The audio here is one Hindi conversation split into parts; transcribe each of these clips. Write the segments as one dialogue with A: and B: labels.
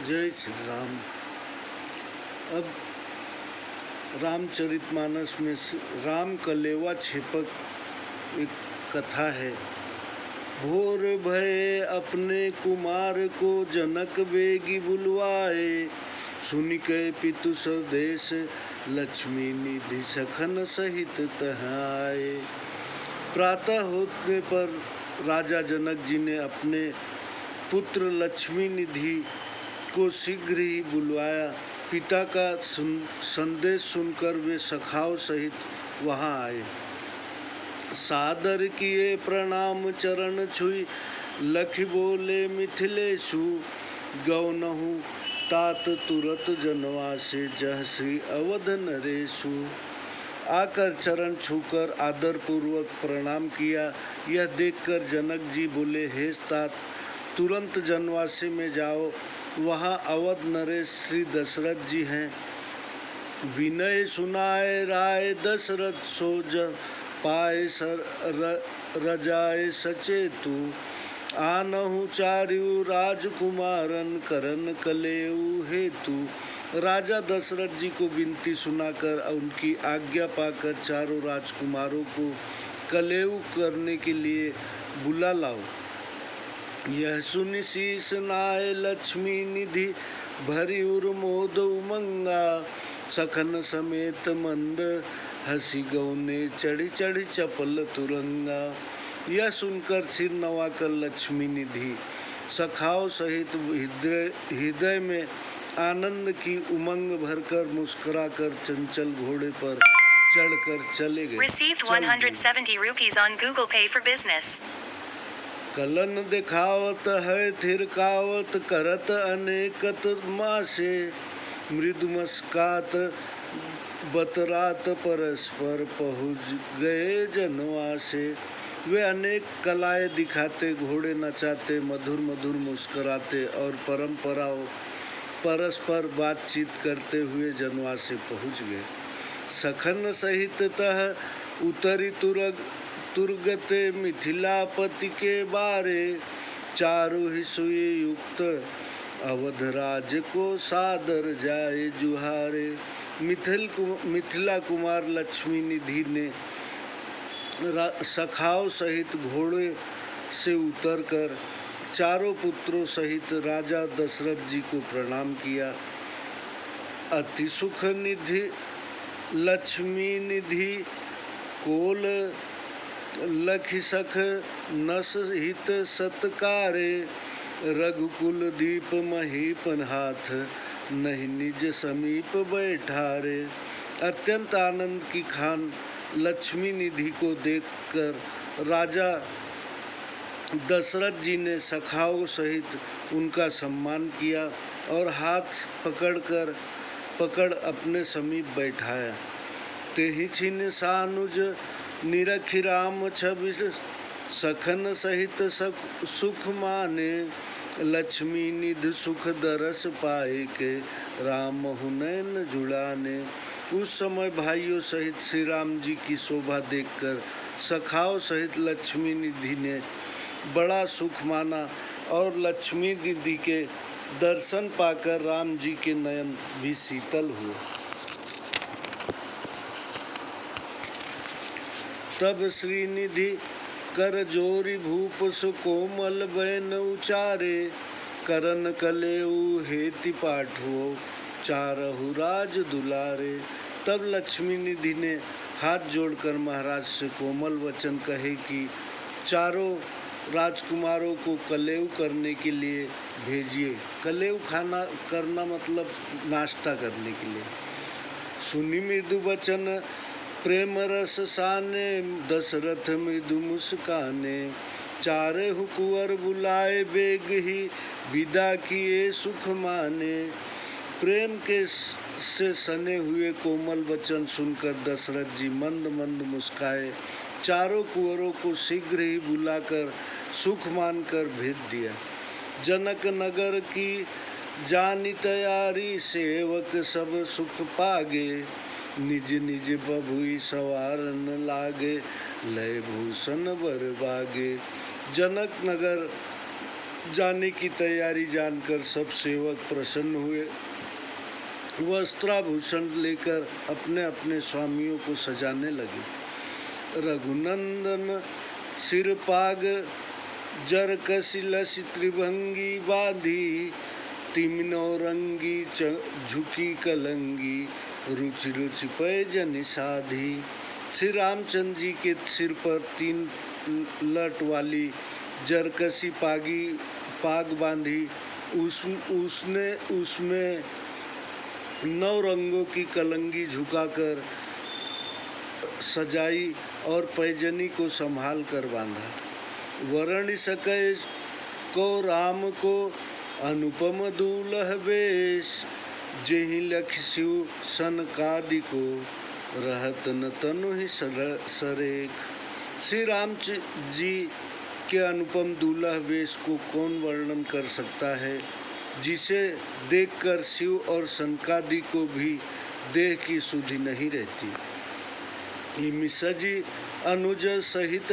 A: जय श्री राम। अब रामचरितमानस में राम कलेवा छेपक एक कथा है। भोर भये अपने कुमार को जनक बेगी बुलवाए, सुन के पितु स्वदेश लक्ष्मी निधि सखन सहित तहाए। प्रातः होने पर राजा जनक जी ने अपने पुत्र लक्ष्मी निधि को शीघ्र ही बुलवाया। पिता का संदेश सुनकर वे सखाओं सहित वहां आए। सादर किए प्रणाम चरण छुई, लखि बोले मिथिलेशु, गौनहु तात तुरत जनवासे जह श्री अवध नरेशु। आकर चरण छूकर आदर पूर्वक प्रणाम किया। यह देखकर जनक जी बोले, हे तात, तुरंत जनवासे में जाओ, वहाँ अवध नरेश श्री दशरथ जी हैं। विनय सुनाए राय दशरथ सोज, पाए रजाए सचेतु। आनहु चार्यु राजकुमारन, करन कलेऊ हेतु। राजा दशरथ जी को विनती सुनाकर उनकी आज्ञा पाकर चारों राजकुमारों को कलेऊ करने के लिए बुला लाओ। यह सुनि शीस नाय लक्ष्मी निधि, भरी उर्मोद उमंगा। सखन समेत मंद हसी गौने, चढ़ी चढ़ी चपल तुरंगा। यह सुनकर सिर नवाकर लक्ष्मी निधि सखाओं सहित हृदय में आनंद की उमंग भरकर मुस्कुराकर चंचल घोड़े पर चढ़कर चले गए।
B: Received 170 rupees on Google Pay for business.
A: Kiln दिखावत है थिरकावत, करत अनेकत मासे। मृदु मस्कात बतरात परस्पर, पहुँच गए जनवासे। वे अनेक कलाएं दिखाते, घोड़े नचाते, मधुर मधुर मुस्कुराते और परस्पर बातचीत करते हुए जनवासे पहुँच गए। सखन सहित तह उतरी तुरगते, मिथिलापति के बारे। चारु ही सुई युक्त अवधराज को, सादर जाए जुहारे। मिथिला कुमार लक्ष्मी निधि ने सखाओं सहित घोड़े से उतरकर चारों पुत्रों सहित राजा दशरथ जी को प्रणाम किया। अति सुख निधि लक्ष्मी निधि कोल, लखि सख नस हित सत्कारे। रघुकुल दीप महीपन हाथ, नहीं निज समीप बैठारे। अत्यंत आनंद की खान लक्ष्मी निधि को देखकर राजा दशरथ जी ने सखाओं सहित उनका सम्मान किया और हाथ पकड़ अपने समीप बैठाया। तेहि छिन सानुज निरखि राम छवि, सखन सहित सुख माने। लक्ष्मी निधि सुख दरस पाए के, राम हुनैन जुड़ाने। उस समय भाइयों सहित श्री राम जी की शोभा देखकर सखाओं सहित लक्ष्मी निधि ने बड़ा सुख माना और लक्ष्मी निधि के दर्शन पाकर राम जी के नयन भी शीतल हुए। तब श्रीनिधि कर जोरी भूप सु कोमल बैन उचारे। करन कलेऊ हेति पाठुओ, चारहु राज दुलारे। तब लक्ष्मी निधि ने हाथ जोड़कर महाराज से कोमल वचन कहे कि चारों राजकुमारों को कलेऊ करने के लिए भेजिए। कलेऊ खाना करना मतलब नाश्ता करने के लिए। सुनी मृदु वचन प्रेम रस साने, दशरथ मृदु मुस्काने। चारे कुंवर बुलाए बेग ही, विदा किए सुख माने। प्रेम के से सने हुए कोमल वचन सुनकर दशरथ जी मंद मंद मुस्काए। चारों कुंवरों को शीघ्र ही बुलाकर सुख मानकर भेज दिया। जनक नगर की जानी तैयारी, सेवक सब सुख पागे। निज निज बभुई सवारन लागे, लय भूषण बर बागे। जनक नगर जाने की तैयारी जानकर सब सेवक प्रसन्न हुए। वस्त्राभूषण लेकर अपने अपने स्वामियों को सजाने लगे। रघुनंदन सिरपाग जर कसी लसी त्रिभंगी बाधी, तिमिनो रंगी झुकी कलंगी, रुचि रुचि पैजनि साधी। श्री रामचंद्र जी के सिर पर 3 लट वाली जरकसी पाग बांधी, उसमें 9 रंगों की कलंगी झुकाकर सजाई और पैजनी को संभाल कर बांधा। वरण सकै को राम को अनुपम दूल्ह वेश, जेहि लखि शिव सनकादि को, रहत न तनु ही सरेख। श्री राम जी के अनुपम दूल्हा वेश को कौन वर्णन कर सकता है, जिसे देखकर शिव और सनकादि को भी देह की सुधि नहीं रहती। इमि सजी अनुज सहित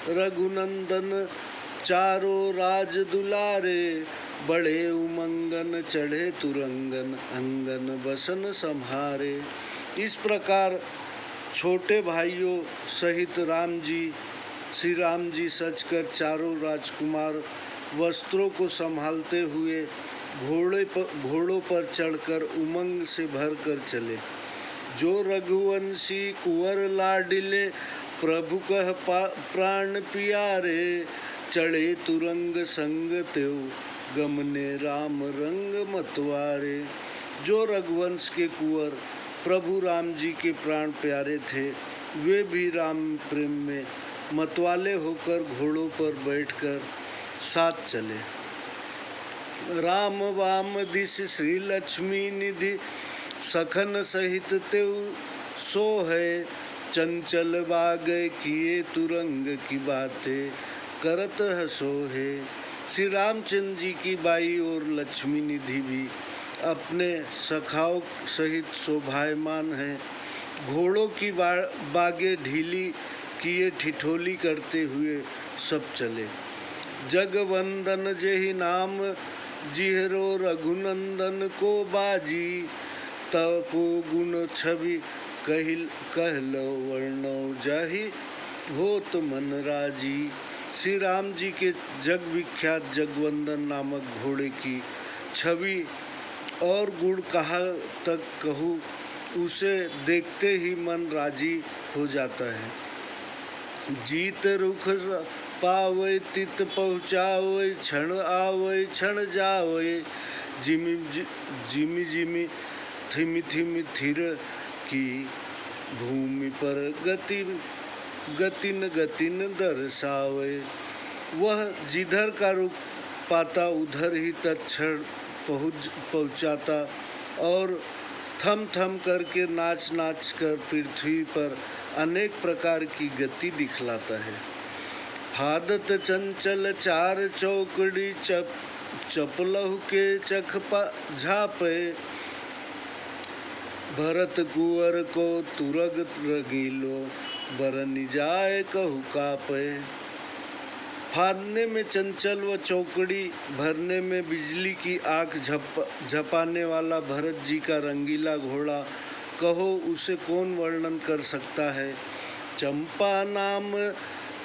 A: रघुनंदन, चारों राज दुलारे, बड़े उमंगन चढ़े तुरंगन, अंगन बसन सम्हारे। इस प्रकार छोटे भाइयों सहित श्री राम जी सजकर चारों राजकुमार वस्त्रों को संभालते हुए घोड़ों पर चढ़कर उमंग से भर कर चले। जो रघुवंशी कुंवर लाडिले, प्रभु कह प्राण प्यारे, चढ़े तुरंग संग त्यों, गमने राम रंग मतवारे। जो रघुवंश के कुंवर प्रभु राम जी के प्राण प्यारे थे, वे भी राम प्रेम में मतवाले होकर घोड़ों पर बैठकर साथ चले। राम वाम दिश श्री लक्ष्मी निधि, सखन सहित तेउ सो है, चंचल बाग किए तुरंग की बातें, करत हसो है। श्री रामचंद्र जी की बाई और लक्ष्मी निधि भी अपने सखाओं सहित शोभायमान है। घोड़ों की बागें ढीली किए ठिठोली करते हुए सब चले। जगवंदन जेहि नाम, जिहरो रघुनंदन को बाजी, तव को गुण छवि कहलो वर्णो, जाहि होत मन राजी। श्री राम जी के जग विख्यात जगवंदन नामक घोड़े की छवि और गुण कहाँ तक कहूँ, उसे देखते ही मन राजी हो जाता है। जीत रुख पावै तित पहुँचावै, क्षण आवै क्षण जावै, जिमि जिमि थिमि थिमि थिर की, भूमि पर गतिन दर्शावे। वह जिधर का रुख पाता उधर ही तत्क्षण पहुँचाता और थम थम करके नाच नाच कर पृथ्वी पर अनेक प्रकार की गति दिखलाता है। फादत चंचल चार चौकड़ी, चपलहु के चख झापे, भरत कुंवर को तुरग रगीलो, बरनि जाए कहु कापे। फादने में चंचल व चौकड़ी, भरने में बिजली की आँख झपाने वाला भरत जी का रंगीला घोड़ा, कहो उसे कौन वर्णन कर सकता है। चंपा नाम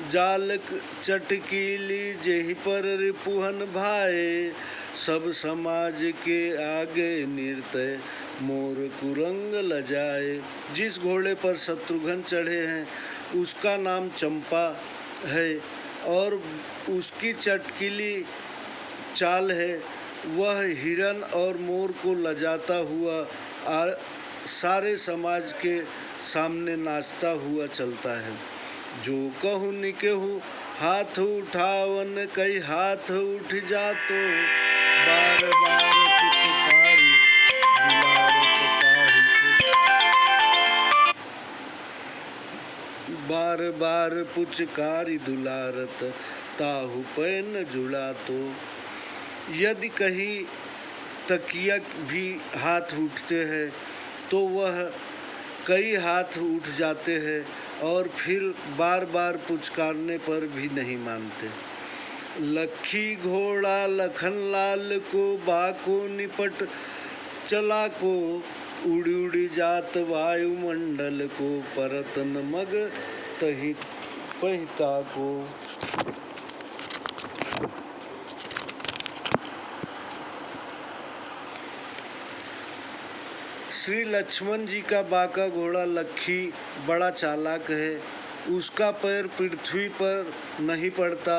A: जालक चटकीली, जेहि पर रिपुहन भाए, सब समाज के आगे नृत्य मोर कुरंग लजाए। जिस घोड़े पर शत्रुघ्न चढ़े हैं उसका नाम चंपा है और उसकी चटकीली चाल है। वह हिरन और मोर को लजाता हुआ सारे समाज के सामने नाचता हुआ चलता है। जो कहूँ निकेहू हाथ उठावन, कई हाथ उठ जातो, बार बार पुचकारी दुलारत ताहू, बार बार पुचकारी दुलारत ताहू पैन जुड़ा तो। यदि कहीं तकिया भी हाथ उठते हैं तो वह कई हाथ उठ जाते हैं और फिर बार बार पुचकारने पर भी नहीं मानते। लखी घोड़ा लखन लाल को बाको निपट चला को, उड़ी उड़ी जात वायुमंडल को, परत न मग तही पहिता को। श्री लक्ष्मण जी का बाका घोड़ा लखी बड़ा चालाक है। उसका पैर पृथ्वी पर नहीं पड़ता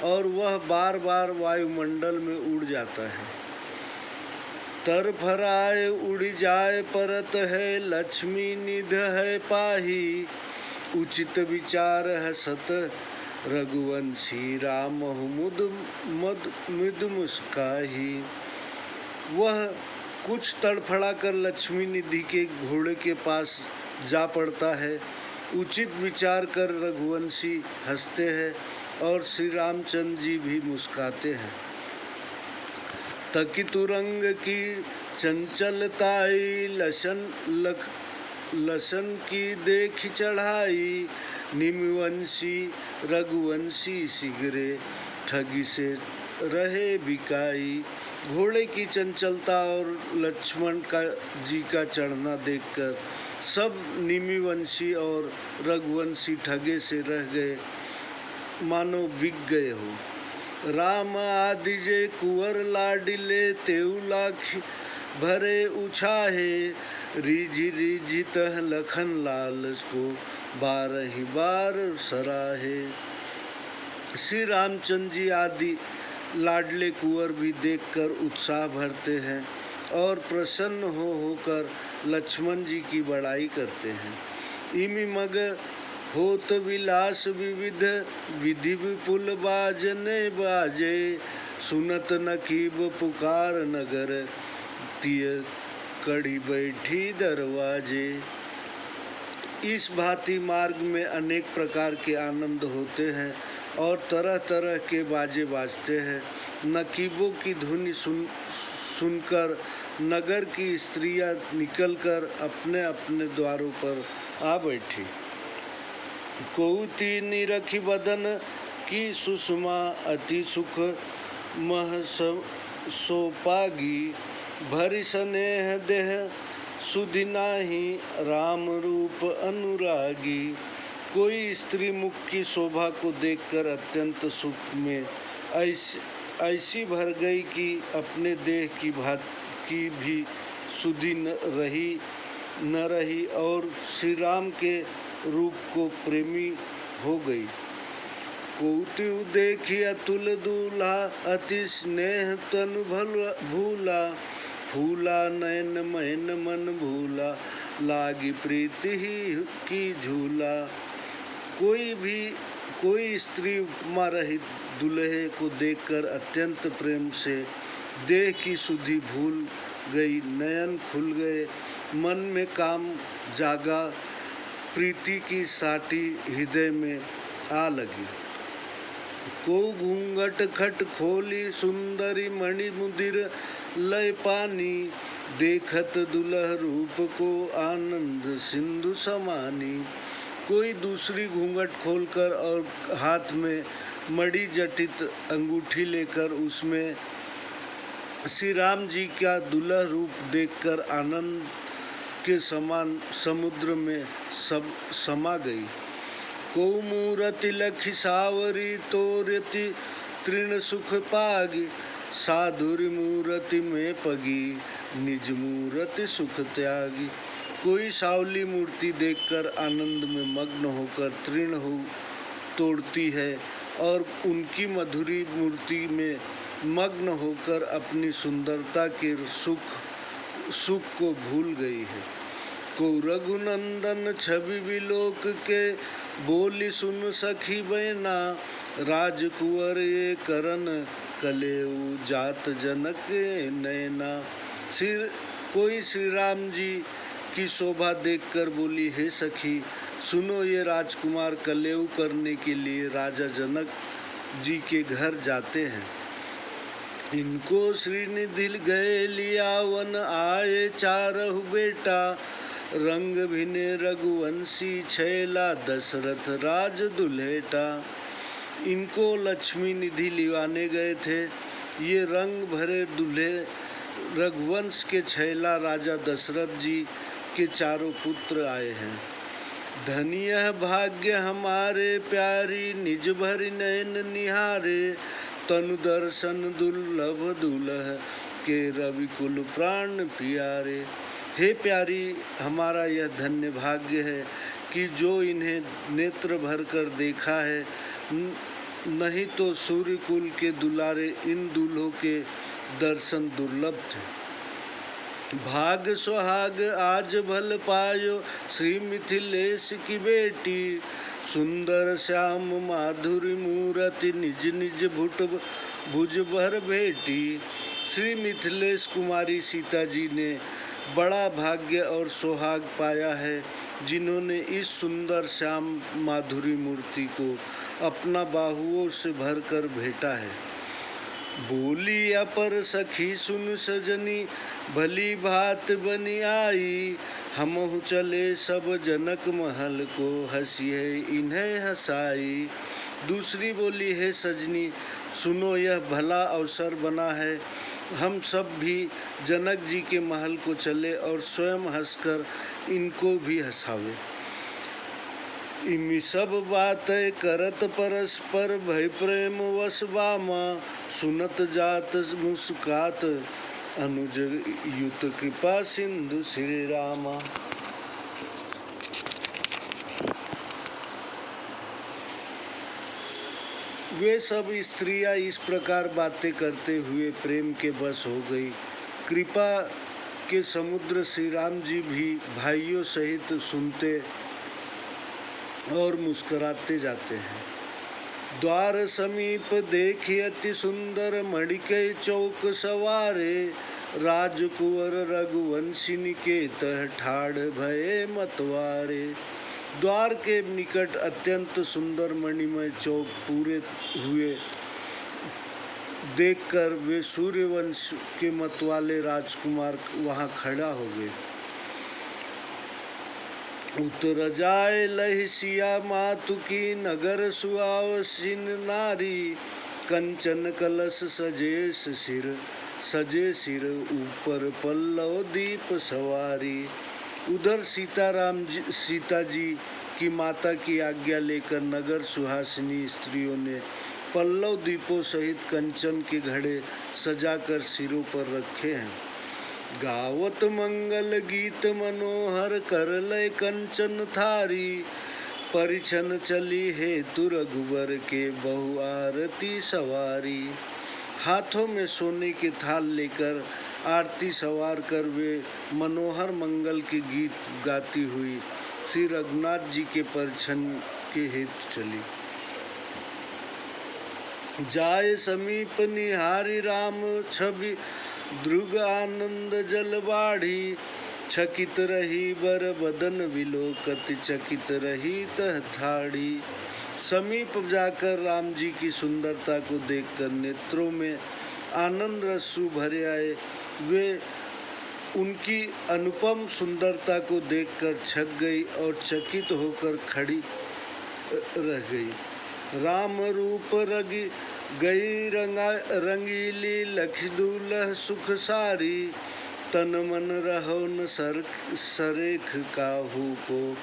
A: और वह बार बार वायुमंडल में उड़ जाता है। तर फराए उड़ जाए परत है, लक्ष्मी निध है पाही, उचित विचार हसत रघुवंशी, राम मुद मुस्काही। वह कुछ तड़फड़ा कर लक्ष्मी निधि के घोड़े के पास जा पड़ता है। उचित विचार कर रघुवंशी हंसते हैं और श्री रामचंद्र जी भी मुस्काते हैं। तकी तुरंग की चंचलताई, लसन की देख चढ़ाई, निमिवंशी रघुवंशी शीघ्रे, ठगी से रहे बिकाई। घोड़े की चंचलता और लक्ष्मण जी का चढ़ना देखकर सब निमिवंशी और रघुवंशी ठगे से रह गए, मानो बिक गए हो। राम आदि जे कुंवर लाडिले, तेऊ लाख भरे उछाहे, रिझि रिझि तह लखन लाल को, बारही बार सराहे। श्री रामचंद्र जी आदि लाडले कुंवर भी देखकर उत्साह भरते हैं और प्रसन्न होकर लक्ष्मण जी की बड़ाई करते हैं। इमि मग होत विलास विविध, विधि विपुल बाजने बाजे, सुनत नकीब पुकार नगर, तिय कड़ी बैठी दरवाजे। इस भांति मार्ग में अनेक प्रकार के आनंद होते हैं और तरह तरह के बाजे बाजते हैं। नकीबों की धुनी सुनकर नगर की स्त्रियां निकलकर अपने अपने द्वारों पर आ बैठी। कोउती निरखी बदन की सुषमा, अति सुख मह सोपागी, भरी स्नेह देह सुधि नाही, राम रूप अनुरागी। कोई स्त्री मुख की शोभा को देखकर अत्यंत सुख में ऐसी भर गई कि अपने देह की भी सुधि न रही और श्री राम के रूप को प्रेमी हो गई। कौतुक देखी अतुल दूल्हा, अति स्नेह तनु भूला, फूला नयन मैन मन भूला, लागी प्रीति ही की झूला। कोई स्त्री उपमा रहित दुल्हे को देखकर अत्यंत प्रेम से देह की सुधि भूल गई, नयन खुल गए, मन में काम जागा, प्रीति की साटी हृदय में आ लगी। को घूंघट खट खोली, सुंदरी मणि मुदिर लय पानी, देखत दुल्ह रूप को आनंद सिंधु समानी। कोई दूसरी घूंघट खोलकर और हाथ में मणि जटित अंगूठी लेकर उसमें श्री राम जी का दुल्हा रूप देखकर आनंद के समान समुद्र में सब समा गई। को मूरति लखी सावरी, तोरति तृण सुख पागी, साधुरी मूरति में पगी, निज मूरति सुख त्यागी। कोई सावली मूर्ति देखकर आनंद में मग्न होकर तृण हो तोड़ती है और उनकी मधुरी मूर्ति में मग्न होकर अपनी सुंदरता के सुख को भूल गई है। को रघुनंदन छवि विलोक के, बोली सुन सखी बहना, राजकुंवर ये करन कलेऊ, जात जनक नैना। कोई श्री राम जी की शोभा देखकर बोली, हे सखी सुनो, ये राजकुमार कलेऊ करने के लिए राजा जनक जी के घर जाते हैं। इनको श्रीनिधि गए लिया वन, आए चारहु बेटा, रंग भिने रघुवंशी छैला, दशरथ राज दुल्हेटा। इनको लक्ष्मी निधि लिवाने गए थे। ये रंग भरे दूल्हे रघुवंश के छैला राजा दशरथ जी के चारों पुत्र आए हैं। धन्य भाग्य हमारे प्यारी, निज भरि नयन निहारे, तनु दर्शन दुर्लभ दुलह के रवि कुल प्राण प्यारे। हे प्यारी, हमारा यह धन्य भाग्य है कि जो इन्हें नेत्र भर कर देखा है, नहीं तो सूर्य कुल के दुलारे इन दूल्हों के दर्शन दुर्लभ थे। भाग सुहाग आज भल पायो, श्री मिथिलेश की बेटी, सुंदर श्याम माधुरी मूरति, निज निज भुज भर भेटी। श्री मिथिलेश कुमारी सीता जी ने बड़ा भाग्य और सुहाग पाया है, जिन्होंने इस सुंदर श्याम माधुरी मूर्ति को अपना बाहुओं से भरकर भेटा है। बोली अपर सखी सुन सजनी, भली भात बनी आई, हमहु चले सब जनक महल को, हंसी है इन्हें हंसाई। दूसरी बोली, है सजनी सुनो, यह भला अवसर बना है, हम सब भी जनक जी के महल को चले और स्वयं हंसकर इनको भी हंसावे। इमी सब बातें करत परस्पर, भय प्रेम वश बामा, सुनत जात मुस्कात, अनुज युत कृपा सिंधु श्री रामा। वे सब स्त्रियां इस प्रकार बातें करते हुए प्रेम के बस हो गई। कृपा के समुद्र श्री राम जी भी भाइयों सहित सुनते और मुस्कुराते जाते हैं। द्वार समीप देखी अति सुंदर, मणिकै चौक सवारे, राजकुंवर रघुवंशिनी के तह ठाड़ भये मतवारे। द्वार के निकट अत्यंत सुंदर मणिमय चौक पूरे हुए देखकर वे सूर्यवंश के मतवाले राजकुमार वहां खड़ा हो गए। उतर जाए लहि सिया मातु की, नगर सुआवसिन नारी, कंचन कलश सजे सिर ऊपर पल्लव दीप सवारी। उधर सीता जी की माता की आज्ञा लेकर नगर सुहासिनी स्त्रियों ने पल्लव दीपों सहित कंचन के घड़े सजाकर सिरों पर रखे हैं। गावत मंगल गीत मनोहर, कर लय कंचन थारी, परिछन चली हेतु रघुवर के बहु आरती सवारी। हाथों में सोने के थाल लेकर आरती सवार कर वे मनोहर मंगल के गीत गाती हुई श्री रघुनाथ जी के परिछन के हेतु चली। जाय समीप निहारी राम छवि, द्रुग आनंद जल बाढ़ी, चकित रही बर बदन विलोकति, चकित रही तह थाड़ी। समीप जाकर राम जी की सुंदरता को देखकर नेत्रों में आनंद रश्रु भरे आए। वे उनकी अनुपम सुंदरता को देखकर छक गई और चकित होकर खड़ी रह गई। राम रूप रगी गई रंगीली, लखि दूल्ह सुख सारी, तन मन रहो न सरेख काहू को,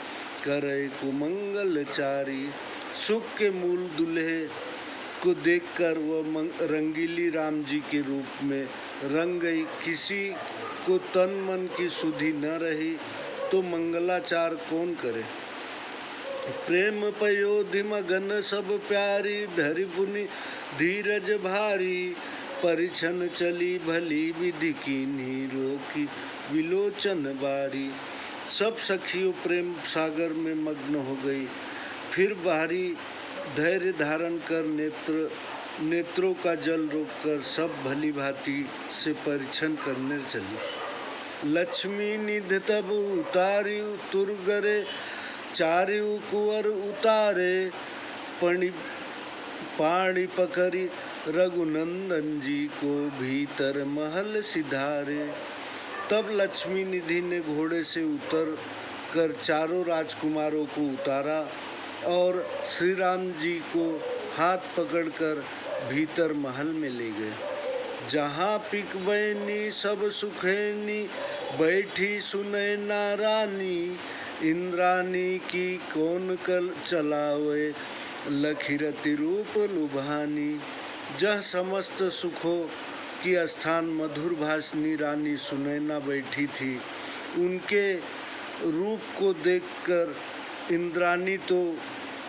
A: करे कुमंगल चारी। सुख के मूल दूल्हे को देखकर वह रंगीली राम जी के रूप में रंग गई। किसी को तन मन की सुधि न रही तो मंगलाचार कौन करे। प्रेम पयोधि मगन सब प्यारी, धरि पुनि धीरज भारी, परिछन चली भली विधि कीन्ही, रोकी विलोचन बारी। सब सखियों प्रेम सागर में मग्न हो गई। फिर बाहरी धैर्य धारण कर नेत्रों का जल रोककर सब भली भांति से परिछन करने चली। लक्ष्मी निधि तब उतारी तुरगरे, चारिउ कुंवर उतारे, पाणी पकड़ी रघुनंदन जी को, भीतर महल सिधारे। तब लक्ष्मी निधि ने घोड़े से उतर कर चारों राजकुमारों को उतारा और श्री राम जी को हाथ पकड़कर भीतर महल में ले गए। जहाँ पिक बैनी सब सुखैनी, बैठी सुनैना रानी, इंद्रानी की कौन कल चलावे, लखीरति रूप लुभानी। जह समस्त सुखों की स्थान मधुर भाषिनी रानी सुनैना बैठी थी, उनके रूप को देखकर इंद्रानी तो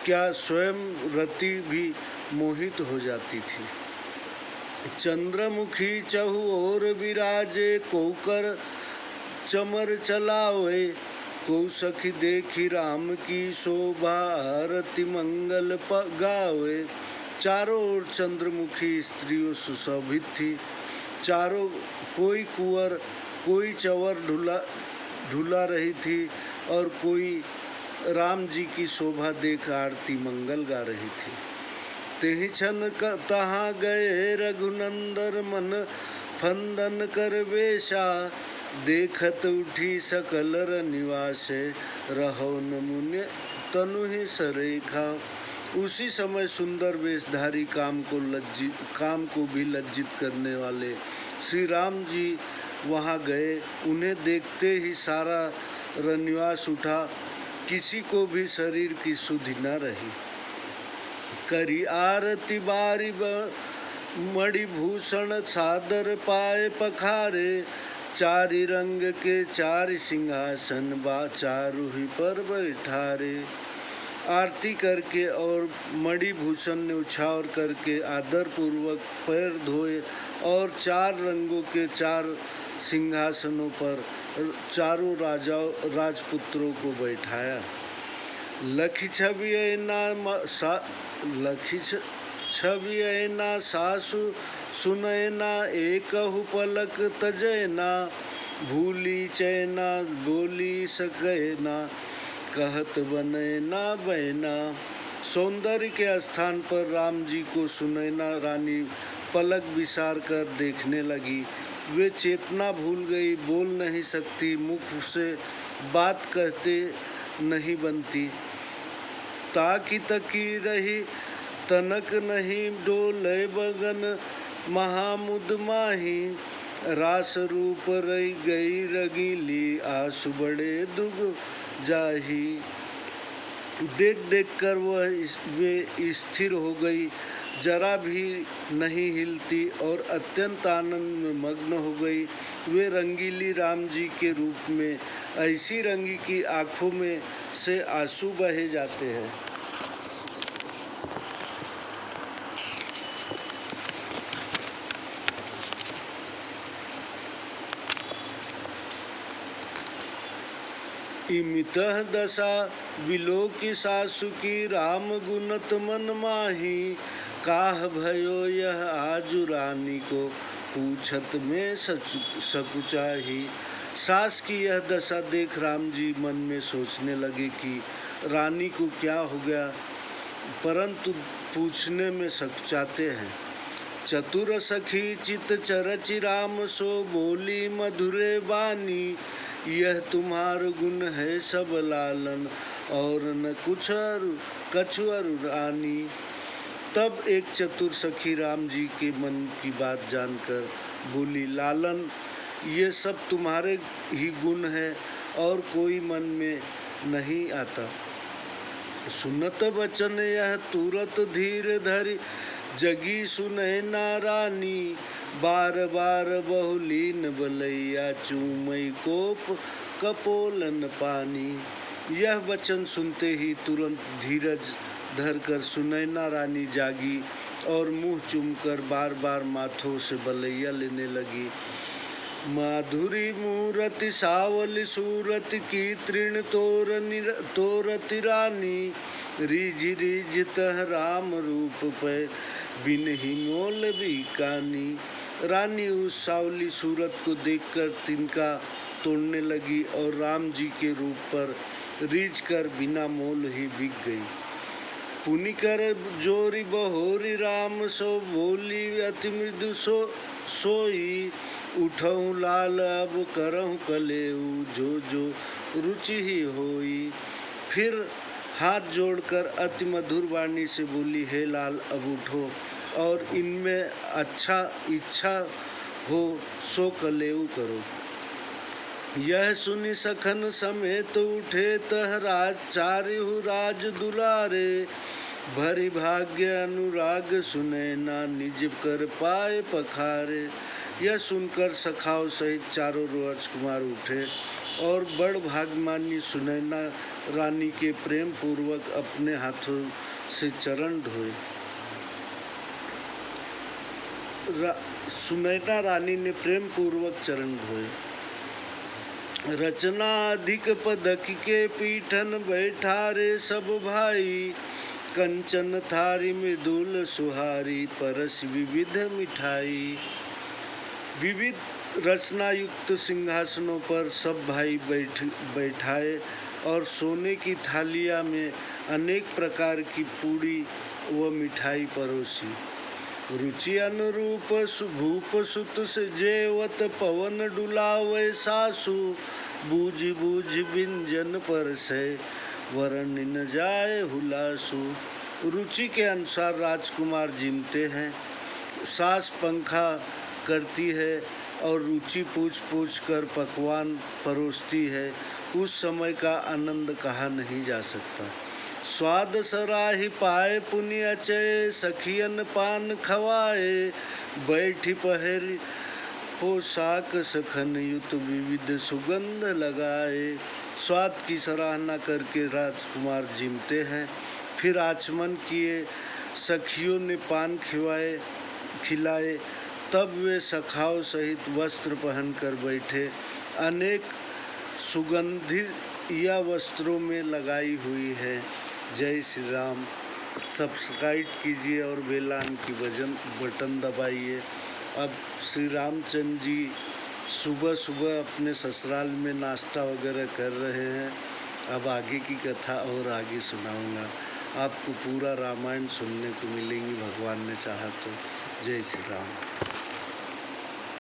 A: क्या स्वयं रति भी मोहित हो जाती थी। चंद्रमुखी चहु और विराजे, कोकर चमर चलावे, को सखी देखी राम की शोभा, आरती मंगल गावे। चारों ओर चंद्रमुखी स्त्रियों सुशोभित थी। चारों कोई कुंवर, कोई चंवर ढुला रही थी और कोई राम जी की शोभा देख आरती मंगल गा रही थी। तेहि क्षण तहाँ गए रघुनंदन, मन फंदन कर वेशा, देखत उठी सकल निवासे, रहो न मुन्य तनु ही सरेखा। उसी समय सुंदर वेशधारी काम को भी लज्जित करने वाले श्री राम जी वहाँ गए। उन्हें देखते ही सारा रनिवास उठा, किसी को भी शरीर की सुधि न रही। करी आरती बारी मणिभूषण, सादर पाए पखारे, चारि रंग के चारि सिंहासन, बा चारु ही पर बैठारे। आरती करके और मणिभूषण ने उछावर करके आदर पूर्वक पैर धोए और चार रंगों के चार सिंहासनों पर चारों राजपुत्रों को बैठाया। लखी छवि ऐना सासु सुनैना, एकहु पलक तजैना, भूली चैना बोली सकैना, कहत बनैना बैना। सौंदर्य के स्थान पर राम जी को सुनैना रानी पलक विसार कर देखने लगी। वे चेतना भूल गई, बोल नहीं सकती, मुख से बात कहते नहीं बनती। ताकी तकी रही तनक नहीं, डोले बगन महामुद माही, रास रूप रही गई रगीली, आंसू बड़े दुग जाही। देख देख कर वे स्थिर हो गई, जरा भी नहीं हिलती और अत्यंत आनंद में मग्न हो गई। वे रंगीली राम जी के रूप में ऐसी रंगी कि आँखों में से आंसू बहे जाते हैं। इमितः दशा विलोकी सासु की, राम गुणत मन माही, काह भयो यह आजु रानी को, पूछत में सकुचाही। सास की यह दशा देख राम जी मन में सोचने लगे कि रानी को क्या हो गया, परंतु पूछने में सकुचाते हैं। चतुर सखी चित चरचि राम सो, बोली मधुरे बानी, यह तुम्हार गुण है सब लालन, और न कुछ कछु अरु रानी। तब एक चतुर सखी राम जी के मन की बात जानकर बोली, लालन ये सब तुम्हारे ही गुण है और कोई मन में नहीं आता। सुनत बचन यह तुरत धीर धरी, जगी सुनैना रानी, बार बार बहुलीन बलैया, चूमई कोप कपोलन पानी। यह वचन सुनते ही तुरंत धीरज धरकर सुनैना रानी जागी और मुंह चूमकर बार बार माथों से बलैया लेने लगी। माधुरी मूरति सावली सूरत की, तृण तोरति रानी, रिझ रिझ तह राम रूप पे, बिन ही मोल भी कानी। रानी उस सावली सूरत को देखकर तिनका तोड़ने लगी और राम जी के रूप पर रीझ कर बिना मोल ही बिक गई। पुनि कर जोरी बहोरी राम सो, बोली अति मृदु सोई, उठऊँ लाल अब करऊँ कलेऊ, जो जो रुचि ही होई। फिर हाथ जोड़कर अति मधुर वाणी से बोली, हे लाल अब उठो और इनमें अच्छा इच्छा हो सो कलेऊ करो। यह सुनि सखन समेत उठे तह राज चारिहु राज दुलारे, भरी भाग्य अनुराग सुने ना निज कर पाए पखारे। यह सुनकर सखाओं सहित चारों राजकुमार उठे और बड़ भाग्यमानी सुनैना रानी के प्रेम पूर्वक अपने हाथों से चरण धोए। सुनैना रानी ने प्रेम पूर्वक चरण धोए। रचना अधिक पदक के पीठन बैठा रे सब भाई, कंचन थारी मृदुल सुहारी परस विविध मिठाई। विविध रचना युक्त सिंहासनों पर सब भाई बैठाए और सोने की थालियां में अनेक प्रकार की पूड़ी व मिठाई परोसी। रुचि अनुरूप भूप सुत से जेवत पवन डुलावे सासु, बूझ बूझ व्यंजन पर से वरण न जाए हुलासु। रुचि के अनुसार राजकुमार जिमते हैं, सास पंखा करती है और रुचि पूछ पूछ कर पकवान परोसती है। उस समय का आनंद कहा नहीं जा सकता। स्वाद सराहि पाए पुनि अचय, सखियन पान खवाए, बैठी पहरी पोशाक सखन युत विविध सुगंध लगाए। स्वाद की सराहना करके राजकुमार जिमते हैं, फिर आचमन किए, सखियों ने पान खिलाए, तब वे सखाओं सहित वस्त्र पहनकर बैठे। अनेक सुगंधित या वस्त्रों में लगाई हुई है। जय श्री राम। सब्सक्राइब कीजिए और बेल आइकन की बटन दबाइए। अब श्री रामचंद्र जी सुबह सुबह अपने ससुराल में नाश्ता वगैरह कर रहे हैं। अब आगे की कथा और आगे सुनाऊंगा। आपको पूरा रामायण सुनने को मिलेंगी, भगवान ने चाहा तो। जय श्री राम।